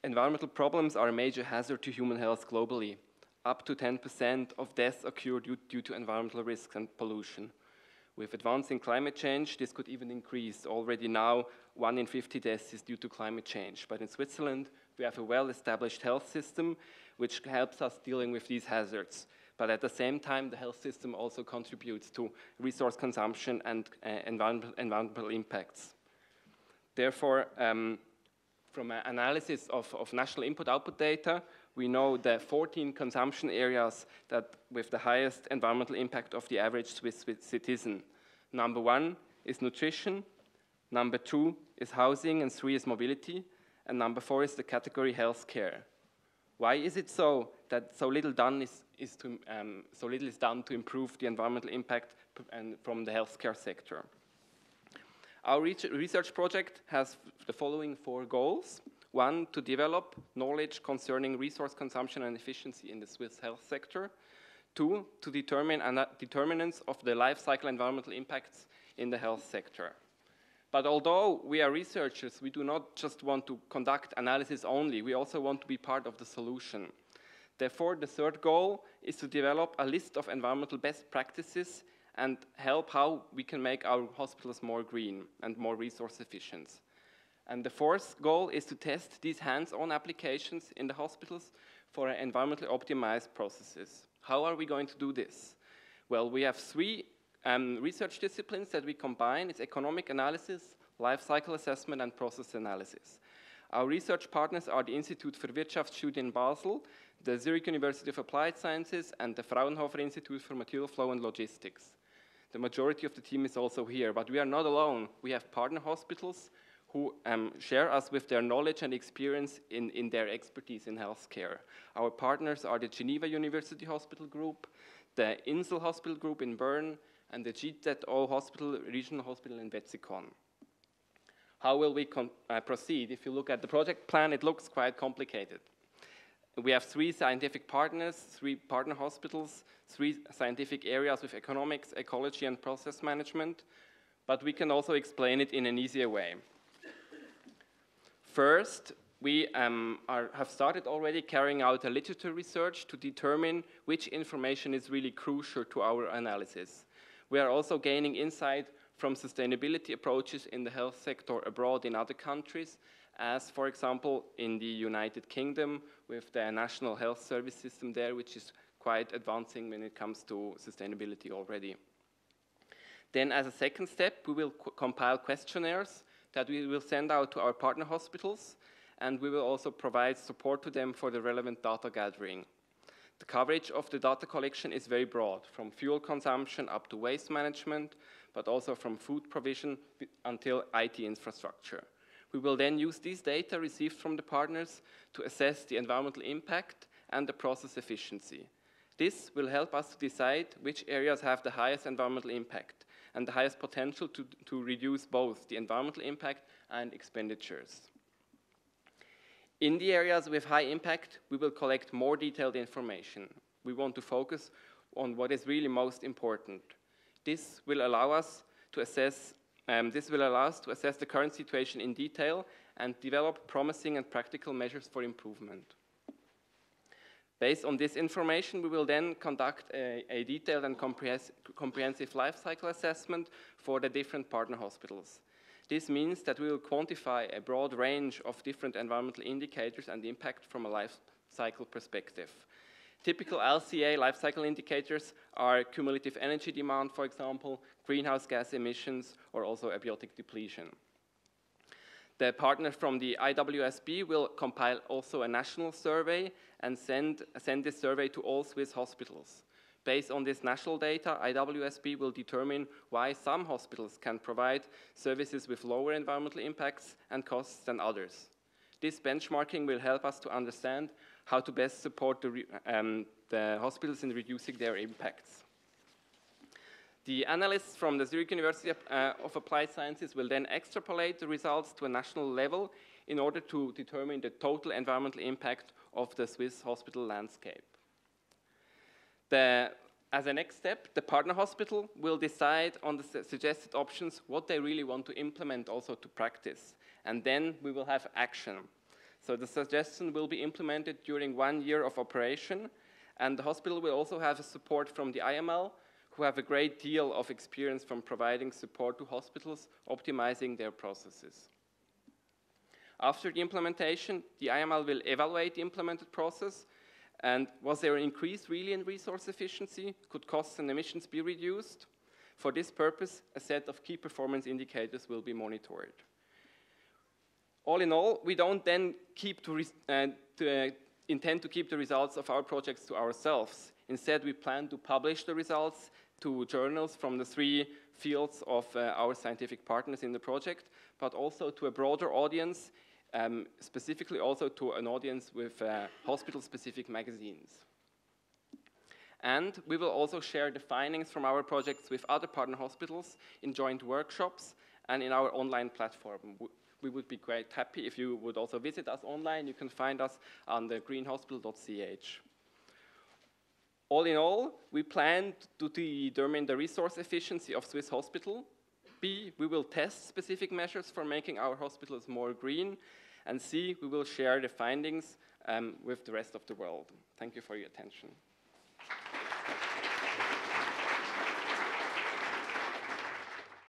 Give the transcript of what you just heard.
Environmental problems are a major hazard to human health globally. Up to 10% of deaths occur due to environmental risks and pollution. With advancing climate change, this could even increase. Already now, 1 in 50 deaths is due to climate change. But in Switzerland, we have a well-established health system which helps us dealing with these hazards. But at the same time, the health system also contributes to resource consumption and environmental impacts. Therefore, from an analysis of national input-output data, we know the 14 consumption areas that with the highest environmental impact of the average Swiss citizen. Number 1 is nutrition, number 2 is housing, and 3 is mobility, and number 4 is the category healthcare. Why is it so that so little is done to improve the environmental impact from the healthcare sector? Our research project has the following 4 goals. 1, to develop knowledge concerning resource consumption and efficiency in the Swiss health sector. 2, to determine determinants of the life cycle environmental impacts in the health sector. But although we are researchers, we do not just want to conduct analysis only, we also want to be part of the solution. Therefore, the 3rd goal is to develop a list of environmental best practices and help how we can make our hospitals more green and more resource efficient. And the 4th goal is to test these hands-on applications in the hospitals for environmentally optimized processes. How are we going to do this? Well, we have 3 research disciplines that we combine. It's economic analysis, life cycle assessment, and process analysis. Our research partners are the Institute für Wirtschaftsstudien in Basel, the Zurich University of Applied Sciences, and the Fraunhofer Institute for Material Flow and Logistics. The majority of the team is also here, but we are not alone. We have partner hospitals who share us with their knowledge and experience in their expertise in healthcare. Our partners are the Geneva University Hospital Group, the Insel Hospital Group in Bern, and the GZO Hospital, Regional Hospital in Wetzikon. How will we proceed? If you look at the project plan, it looks quite complicated. We have 3 scientific partners, 3 partner hospitals, 3 scientific areas with economics, ecology, and process management, but we can also explain it in an easier way. First, we have started already carrying out a literature research to determine which information is really crucial to our analysis. We are also gaining insight from sustainability approaches in the health sector abroad in other countries, as for example in the United Kingdom with the National Health Service system there, which is quite advancing when it comes to sustainability already. Then as a second step, we will compile questionnaires that we will send out to our partner hospitals, and we will also provide support to them for the relevant data gathering. The coverage of the data collection is very broad, from fuel consumption up to waste management, but also from food provision until IT infrastructure. We will then use these data received from the partners to assess the environmental impact and the process efficiency. This will help us to decide which areas have the highest environmental impact and the highest potential to reduce both the environmental impact and expenditures. In the areas with high impact, we will collect more detailed information. We want to focus on what is really most important. This will allow us to assess the current situation in detail and develop promising and practical measures for improvement. Based on this information, we will then conduct a detailed and comprehensive life cycle assessment for the different partner hospitals. This means that we will quantify a broad range of different environmental indicators and the impact from a life cycle perspective. Typical LCA life cycle indicators are cumulative energy demand, for example, greenhouse gas emissions, or also abiotic depletion. The partner from the IWSB will compile also a national survey and send this survey to all Swiss hospitals. Based on this national data, IWSB will determine why some hospitals can provide services with lower environmental impacts and costs than others. This benchmarking will help us to understand how to best support the hospitals in reducing their impacts. The analysts from the Zurich University of Applied Sciences will then extrapolate the results to a national level in order to determine the total environmental impact of the Swiss hospital landscape. As a next step, the partner hospital will decide on the suggested options what they really want to implement also to practice. And then we will have action. So the suggestion will be implemented during 1 year of operation, and the hospital will also have support from the IML, who have a great deal of experience from providing support to hospitals, optimizing their processes. After the implementation, the IML will evaluate the implemented process, and was there an increase really in resource efficiency? Could costs and emissions be reduced? For this purpose, a set of key performance indicators will be monitored. All in all, we don't then intend to keep the results of our projects to ourselves. Instead, we plan to publish the results to journals from the 3 fields of our scientific partners in the project, but also to a broader audience, specifically also to an audience with hospital-specific magazines. And we will also share the findings from our projects with other partner hospitals in joint workshops and in our online platform. We would be quite happy if you would also visit us online. You can find us on the greenhospital.ch. All in all, we plan to determine the resource efficiency of Swiss hospital. B, we will test specific measures for making our hospitals more green. And C, we will share the findings with the rest of the world. Thank you for your attention.